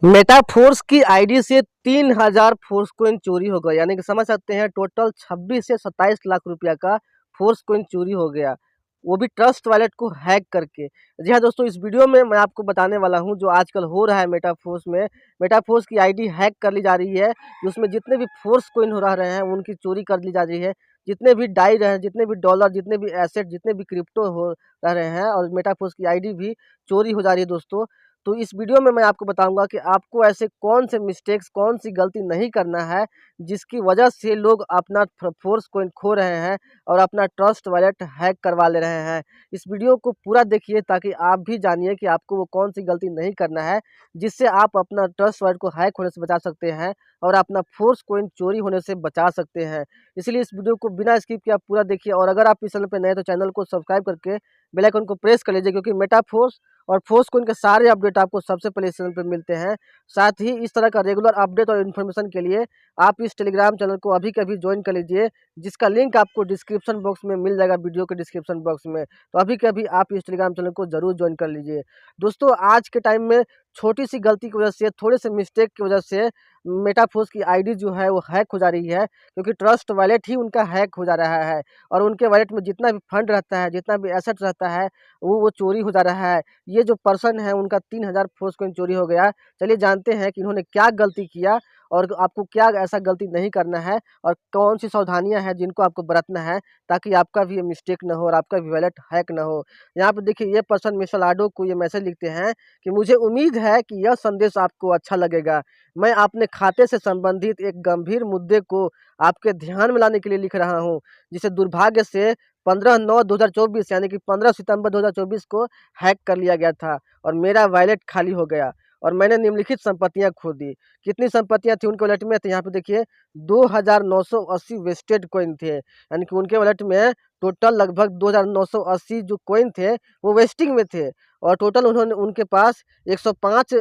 Metaphors की ID से 3000 force coin चोरी हो गया। यानी कि समझ सकते हैं टोटल 26 से 27 लाख रुपया का फोर्स कॉइन चोरी हो गया, वो भी ट्रस्ट वॉलेट को हैक करके। जी हाँ दोस्तों, इस वीडियो में मैं आपको बताने वाला हूँ जो आजकल हो रहा है मेटाफोर्स में। मेटाफोर्स की आईडी हैक कर ली जा रही है, उसमें जितने भी फोर्स कॉइन हो रहे हैं उनकी चोरी कर ली जा रही है। जितने भी डाई रहे, जितने भी डॉलर, जितने भी एसेट, जितने भी क्रिप्टो हो रहे हैं, और मेटाफोर्स की आईडी भी चोरी हो जा रही है दोस्तों। तो इस वीडियो में मैं आपको बताऊंगा कि आपको ऐसे कौन से मिस्टेक्स, कौन सी गलती नहीं करना है जिसकी वजह से लोग अपना फोर्स कॉइन खो रहे हैं और अपना ट्रस्ट वॉलेट हैक करवा ले रहे हैं। इस वीडियो को पूरा देखिए ताकि आप भी जानिए कि आपको वो कौन सी गलती नहीं करना है जिससे आप अपना ट्रस्ट वॉलेट को हैक होने से बचा सकते हैं और अपना फोर्स कॉइन चोरी होने से बचा सकते हैं। इसलिए इस वीडियो को बिना स्किप किए आप पूरा देखिए, और अगर आप इस चैनल पर नए तो चैनल को सब्सक्राइब करके बेल आइकन को प्रेस कर लीजिए, क्योंकि मेटाफोर्स और फोर्स कॉइन के सारे अपडेट आपको सबसे पहले इस चैनल पे मिलते हैं। साथ ही इस तरह का रेगुलर अपडेट और इन्फॉर्मेशन के लिए आप इस टेलीग्राम चैनल को अभी के अभी ज्वाइन कर लीजिए, जिसका लिंक आपको डिस्क्रिप्शन बॉक्स में मिल जाएगा, वीडियो के डिस्क्रिप्शन बॉक्स में। तो अभी के अभी आप इस टेलीग्राम चैनल को जरूर ज्वाइन कर लीजिए। दोस्तों, आज के टाइम में छोटी सी गलती की वजह से, थोड़े से मिस्टेक की वजह से मेटाफोर्स की आईडी जो है वो हैक हो जा रही है, क्योंकि ट्रस्ट वॉलेट ही उनका हैक हो जा रहा है और उनके वॉलेट में जितना भी फंड रहता है, जितना भी एसेट रहता है, वो चोरी हो जा रहा है। ये जो पर्सन है उनका 3000 फोर्स कॉइन चोरी हो गया। चलिए जानते हैं कि इन्होंने क्या गलती किया और आपको क्या ऐसा गलती नहीं करना है और कौन सी सावधानियां हैं जिनको आपको बरतना है ताकि आपका भी ये मिस्टेक ना हो और आपका भी वॉलेट हैक ना हो। यहाँ पे देखिए, ये पर्सन मिस्टर लाडो को ये मैसेज लिखते हैं कि मुझे उम्मीद है कि यह संदेश आपको अच्छा लगेगा। मैं अपने खाते से संबंधित एक गंभीर मुद्दे को आपके ध्यान में लाने के लिए लिख रहा हूँ, जिसे दुर्भाग्य से 15/9/2024 यानी कि 15 सितंबर 2024 को हैक कर लिया गया था और मेरा वॉलेट खाली हो गया और मैंने निम्नलिखित संपत्तियां खो दी। कितनी संपत्तियां थी उनके वॉलेट में? तो यहाँ पे देखिए 2980 वेस्टेड कॉइन थे, यानी कि उनके वॉलेट में टोटल लगभग 2980 जो कॉइन थे वो वेस्टिंग में थे। और टोटल उन्होंने उनके पास 105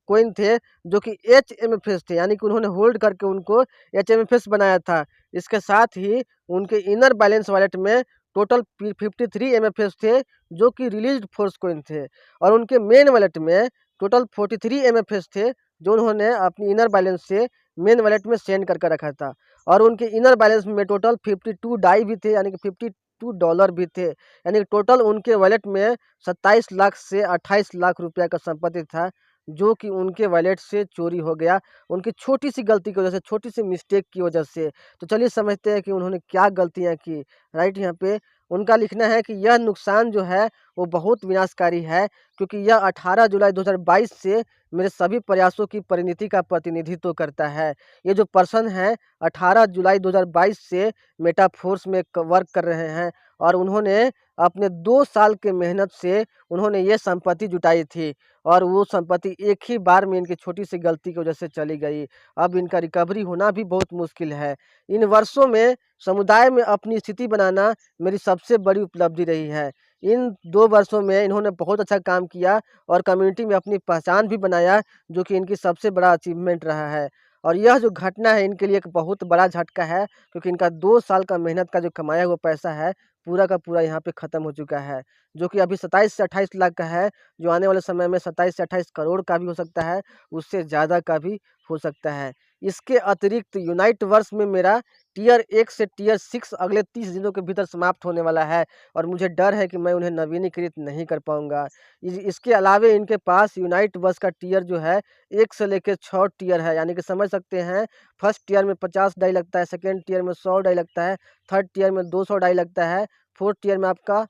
कॉइन थे जो कि HMFS थे, यानी कि उन्होंने होल्ड करके उनको HMFS बनाया था। इसके साथ ही उनके इनर बैलेंस वॉलेट में टोटल 53 MFS थे जो कि रिलीज्ड फोर्स कॉइन थे, और उनके मेन वॉलेट में टोटल 43 MFS थे जो उन्होंने अपनी इनर बैलेंस से मेन वॉलेट में सेंड करके रखा था। और उनके इनर बैलेंस में टोटल 52 डाई भी थे, यानी कि 52 डॉलर भी थे, यानी कि टोटल उनके वॉलेट में 27 लाख से 28 लाख रुपया का संपत्ति था जो कि उनके वॉलेट से चोरी हो गया, उनकी छोटी सी गलती की वजह से, छोटी सी मिस्टेक की वजह से। तो चलिए समझते हैं कि उन्होंने क्या गलतियां की। राइट, यहाँ पे उनका लिखना है कि यह नुकसान जो है वो बहुत विनाशकारी है, क्योंकि यह 18 जुलाई 2022 से मेरे सभी प्रयासों की परिणति का प्रतिनिधित्व करता है। ये जो पर्सन है 18 जुलाई 2022 से मेटाफोर्स में वर्क कर रहे हैं और उन्होंने अपने 2 साल के मेहनत से उन्होंने ये संपत्ति जुटाई थी, और वो संपत्ति एक ही बार में इनकी छोटी सी गलती की वजह से चली गई। अब इनका रिकवरी होना भी बहुत मुश्किल है। इन वर्षों में समुदाय में अपनी स्थिति बनाना मेरी सबसे बड़ी उपलब्धि रही है। इन 2 वर्षों में इन्होंने बहुत अच्छा काम किया और कम्युनिटी में अपनी पहचान भी बनाया, जो कि इनकी सबसे बड़ा अचीवमेंट रहा है। और यह जो घटना है इनके लिए एक बहुत बड़ा झटका है, क्योंकि इनका 2 साल का मेहनत का जो कमाया हुआ पैसा है पूरा का पूरा यहाँ पे ख़त्म हो चुका है, जो कि अभी 27 से 28 लाख का है, जो आने वाले समय में 27 से 28 करोड़ का भी हो सकता है, उससे ज़्यादा का भी हो सकता है। इसके अतिरिक्त यूनाइट वर्ष में मेरा टियर 1 से टियर 6 अगले 30 दिनों के भीतर समाप्त होने वाला है, और मुझे डर है कि मैं उन्हें नवीनीकृत नहीं कर पाऊँगा। इसके अलावे इनके पास यूनाइट वर्ष का टियर जो है 1 से लेकर 6 टियर है, यानी कि समझ सकते हैं फर्स्ट टियर में 50 डाई लगता है, सेकंड टियर में 100 डाई लगता है, थर्ड टियर में 200 डाई लगता है, फोर्थ टियर में आपका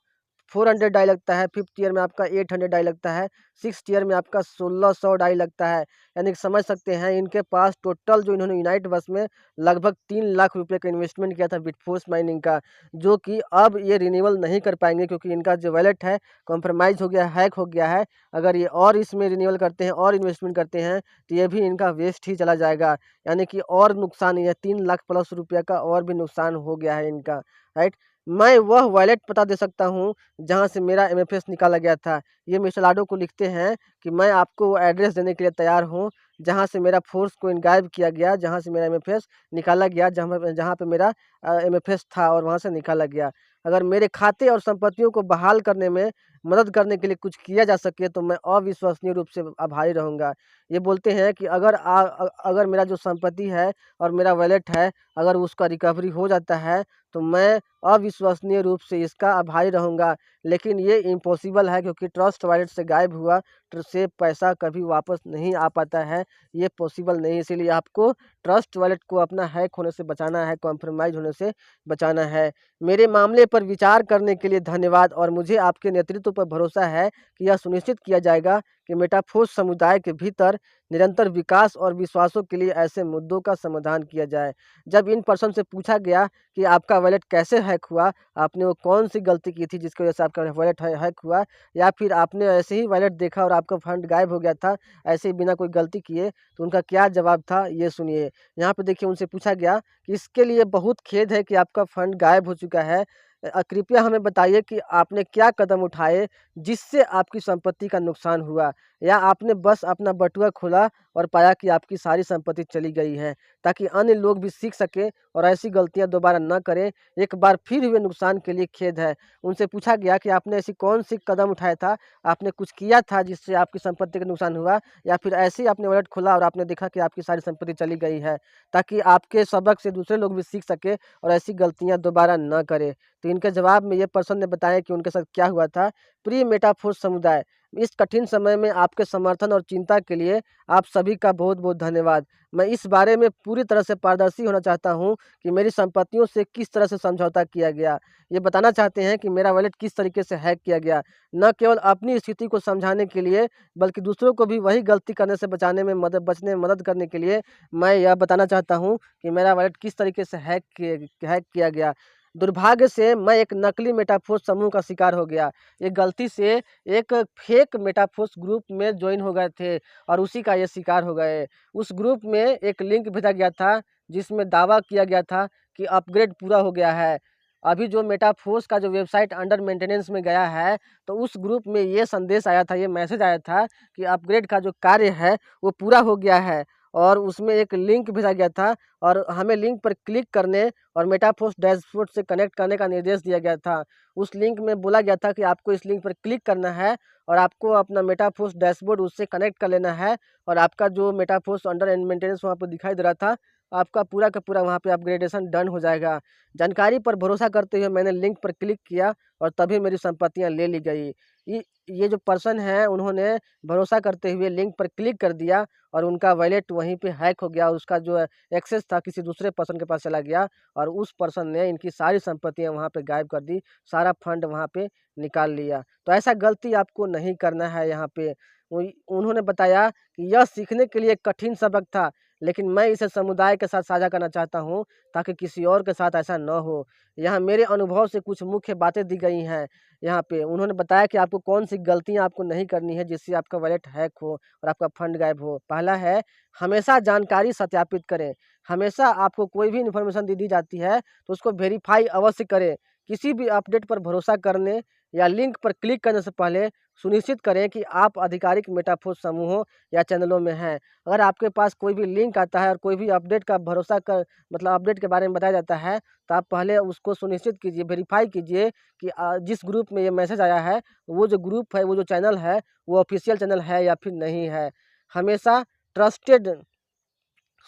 400 डाई लगता है, फिफ्थ टियर में आपका 800 डाई लगता है, सिक्स टियर में आपका 1600 डाई लगता है। यानी कि समझ सकते हैं इनके पास टोटल जो इन्होंने यूनाइट बस में लगभग 3 लाख रुपए का इन्वेस्टमेंट किया था बिटफोर्स माइनिंग का, जो कि अब ये रिन्यूअल नहीं कर पाएंगे, क्योंकि इनका जो वॉलेट है कॉम्प्रोमाइज़ हो गया, हैक हो गया है। अगर ये और इसमें रिन्यूअल करते हैं और इन्वेस्टमेंट करते हैं तो ये भी इनका वेस्ट ही चला जाएगा, यानी कि और नुकसान, ये 3 लाख प्लस रुपया का और भी नुकसान हो गया है इनका। राइट, मैं वह वॉलेट पता दे सकता हूँ जहाँ से मेरा एमएफएस निकाला गया था। ये मिस्टर लाडो को लिखते हैं कि मैं आपको वो एड्रेस देने के लिए तैयार हूँ जहाँ से मेरा फोर्स कॉइन गायब किया गया, जहाँ से मेरा एमएफएस निकाला गया, जहाँ पे मेरा एमएफएस था और वहाँ से निकाला गया। अगर मेरे खाते और संपत्तियों को बहाल करने में मदद करने के लिए कुछ किया जा सके तो मैं अविश्वसनीय रूप से आभारी रहूँगा। ये बोलते हैं कि अगर मेरा जो संपत्ति है और मेरा वॉलेट है, अगर उसका रिकवरी हो जाता है तो मैं अविश्वसनीय रूप से इसका आभारी रहूँगा। लेकिन ये इम्पॉसिबल है, क्योंकि ट्रस्ट वॉलेट से गायब हुआ से पैसा कभी वापस नहीं आ पाता है, ये पॉसिबल नहीं है। इसीलिए आपको ट्रस्ट वॉलेट को अपना हैक होने से बचाना है, कॉम्प्रोमाइज़ होने से बचाना है। मेरे मामले पर विचार करने के लिए धन्यवाद, और मुझे आपके नेतृत्व पर भरोसा है कि यह सुनिश्चित किया जाएगा कि मेटाफोर्स समुदाय के भीतर निरंतर विकास और विश्वासों के लिए ऐसे मुद्दों का समाधान किया जाए। जब इन पर्सन से पूछा गया कि आपका वॉलेट कैसे हैक हुआ, आपने वो कौन-सी गलती की थी जिसकी वजह से आपका वॉलेट हैक हुआ, या फिर आपने ऐसे ही वॉलेट देखा और आपका फंड गायब हो गया था, ऐसे ही बिना कोई गलती किए, तो उनका क्या जवाब था, ये सुनिए। यहाँ पे देखिए उनसे पूछा गया कि इसके लिए बहुत खेद है कि आपका फंड गायब हो चुका है। कृपया हमें बताइए कि आपने क्या कदम उठाए जिससे आपकी संपत्ति का नुकसान हुआ, या आपने बस अपना बटुआ खोला और पाया कि आपकी सारी संपत्ति चली गई है, ताकि अन्य लोग भी सीख सकें और ऐसी गलतियां दोबारा न करें। एक बार फिर हुए नुकसान के लिए खेद है। उनसे पूछा गया कि आपने ऐसी कौन सी कदम उठाया था, आपने कुछ किया था जिससे आपकी संपत्ति का नुकसान हुआ, या फिर ऐसे ही आपने वॉलेट खोला और आपने देखा कि आपकी सारी संपत्ति चली गई है, ताकि आपके सबक से दूसरे लोग भी सीख सके और ऐसी गलतियां दोबारा न करें। तो इनके जवाब में ये पर्सन ने बताया कि उनके साथ क्या हुआ था। प्रिय मेटाफोर्स समुदाय, इस कठिन समय में आपके समर्थन और चिंता के लिए आप सभी का बहुत-बहुत धन्यवाद। मैं इस बारे में पूरी तरह से पारदर्शी होना चाहता हूँ कि मेरी संपत्तियों से किस तरह से समझौता किया गया। ये बताना चाहते हैं कि मेरा वॉलेट किस तरीके से हैक किया गया। न केवल अपनी स्थिति को समझाने के लिए, बल्कि दूसरों को भी वही गलती करने से बचने में मदद करने के लिए मैं यह बताना चाहता हूँ कि मेरा वॉलेट किस तरीके से हैक किया गया। दुर्भाग्य से मैं एक नकली मेटाफोर्स समूह का शिकार हो गया। ये गलती से एक फेक मेटाफोर्स ग्रुप में जॉइन हो गए थे और उसी का ये शिकार हो गए। उस ग्रुप में एक लिंक भेजा गया था जिसमें दावा किया गया था कि अपग्रेड पूरा हो गया है। अभी जो मेटाफोर्स का जो वेबसाइट अंडर मेंटेनेंस में गया है, तो उस ग्रुप में ये संदेश आया था, ये मैसेज आया था कि अपग्रेड का जो कार्य है वो पूरा हो गया है, और उसमें एक लिंक भेजा गया था और हमें लिंक पर क्लिक करने और मेटाफोर्स डैशबोर्ड से कनेक्ट करने का निर्देश दिया गया था। उस लिंक में बोला गया था कि आपको इस लिंक पर क्लिक करना है और आपको अपना मेटाफोर्स डैशबोर्ड उससे कनेक्ट कर लेना है, और आपका जो मेटाफोर्स अंडर मेंटेनेंस वहाँ पर दिखाई दे रहा था, आपका पूरा का पूरा वहाँ पे अपग्रेडेशन डन हो जाएगा। जानकारी पर भरोसा करते हुए मैंने लिंक पर क्लिक किया और तभी मेरी संपत्तियाँ ले ली गई। ये जो पर्सन है, उन्होंने भरोसा करते हुए लिंक पर क्लिक कर दिया और उनका वॉलेट वहीं पे हैक हो गया। उसका जो एक्सेस था किसी दूसरे पर्सन के पास चला गया और उस पर्सन ने इनकी सारी संपत्तियां वहां पे गायब कर दी, सारा फंड वहां पे निकाल लिया। तो ऐसा गलती आपको नहीं करना है। यहाँ पे उन्होंने बताया कि यह सीखने के लिए एक कठिन सबक था, लेकिन मैं इसे समुदाय के साथ साझा करना चाहता हूँ ताकि किसी और के साथ ऐसा न हो। यहाँ मेरे अनुभव से कुछ मुख्य बातें दी गई हैं। यहाँ पे उन्होंने बताया कि आपको कौन सी गलतियाँ आपको नहीं करनी है जिससे आपका वॉलेट हैक हो और आपका फंड गायब हो। पहला है, हमेशा जानकारी सत्यापित करें। हमेशा आपको कोई भी इन्फॉर्मेशन दी जाती है तो उसको वेरीफाई अवश्य करें। किसी भी अपडेट पर भरोसा करने या लिंक पर क्लिक करने से पहले सुनिश्चित करें कि आप आधिकारिक मेटाफोर्स समूहों या चैनलों में हैं। अगर आपके पास कोई भी लिंक आता है और कोई भी अपडेट का भरोसा कर मतलब अपडेट के बारे में बताया जाता है, तो आप पहले उसको सुनिश्चित कीजिए, वेरीफाई कीजिए कि जिस ग्रुप में ये मैसेज आया है, वो जो ग्रुप है, वो जो चैनल है, वो ऑफिशियल चैनल है या फिर नहीं है। हमेशा ट्रस्टेड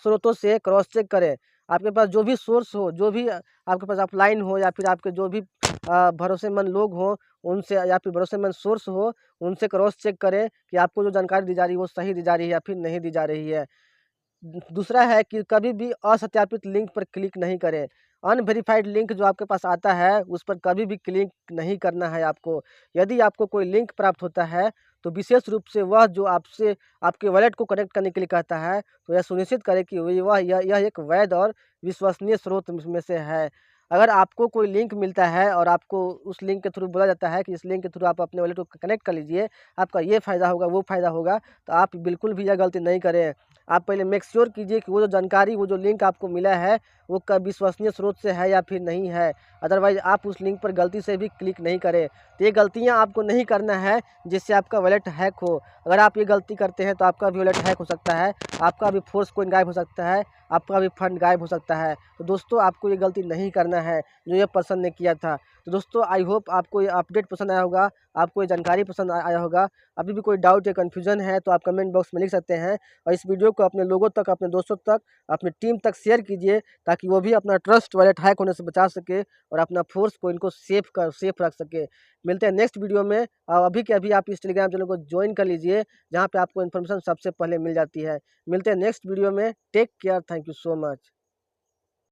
स्रोतों से क्रॉस चेक करें। आपके पास जो भी सोर्स हो, जो भी आपके पास ऑफलाइन हो या फिर आपके जो भी भरोसेमंद लोग हों, उनसे या फिर भरोसेमंद सोर्स हो, उनसे क्रॉस चेक करें कि आपको जो जानकारी दी जा रही है वो सही दी जा रही है या फिर नहीं दी जा रही है। दूसरा है कि कभी भी असत्यापित लिंक पर क्लिक नहीं करें। अनवेरिफाइड लिंक जो आपके पास आता है, उस पर कभी भी क्लिक नहीं करना है आपको। यदि आपको कोई लिंक प्राप्त होता है, तो विशेष रूप से वह जो आपसे आपके वॉलेट को कनेक्ट करने के लिए कहता है, तो यह सुनिश्चित करें कि यह एक वैध और विश्वसनीय स्रोत में से है। अगर आपको कोई लिंक मिलता है और आपको उस लिंक के थ्रू बोला जाता है कि इस लिंक के थ्रू आप अपने वॉलेट को कनेक्ट कर लीजिए, आपका ये फ़ायदा होगा, वो फ़ायदा होगा, तो आप बिल्कुल भी यह गलती नहीं करें। आप पहले मेक श्योर कीजिए कि वो जो जानकारी, वो जो लिंक आपको मिला है, वो विश्वसनीय स्रोत से है या फिर नहीं है। अदरवाइज़ आप उस लिंक पर गलती से भी क्लिक नहीं करें। तो ये गलतियाँ आपको नहीं करना है जिससे आपका वॉलेट हैक हो। अगर आप ये गलती करते हैं तो आपका भी वॉलेट हैक हो सकता है, आपका भी फोर्स कॉइन गायब हो सकता है, आपका भी फंड गायब हो सकता है। तो दोस्तों, आपको ये गलती नहीं करना है जो ये पर्सन ने किया था। तो दोस्तों आई होप आपको ये अपडेट पसंद आया होगा, आपको ये जानकारी पसंद आया होगा। अभी भी कोई डाउट या कन्फ्यूजन है तो आप कमेंट बॉक्स में लिख सकते हैं, और इस वीडियो को अपने लोगों तक, अपने दोस्तों तक, अपनी टीम तक शेयर कीजिए, ताकि वो भी अपना ट्रस्ट वॉलेट हैक होने से बचा सके और अपना फोर्स कोइन को सेफ रख सके। मिलते हैं नेक्स्ट वीडियो में। अभी के अभी आप इस टेलीग्राम चैनल को ज्वाइन कर लीजिए, जहाँ पे आपको इन्फॉर्मेशन सबसे पहले मिल जाती है। मिलते हैं नेक्स्ट वीडियो में। Take care, thank you so much.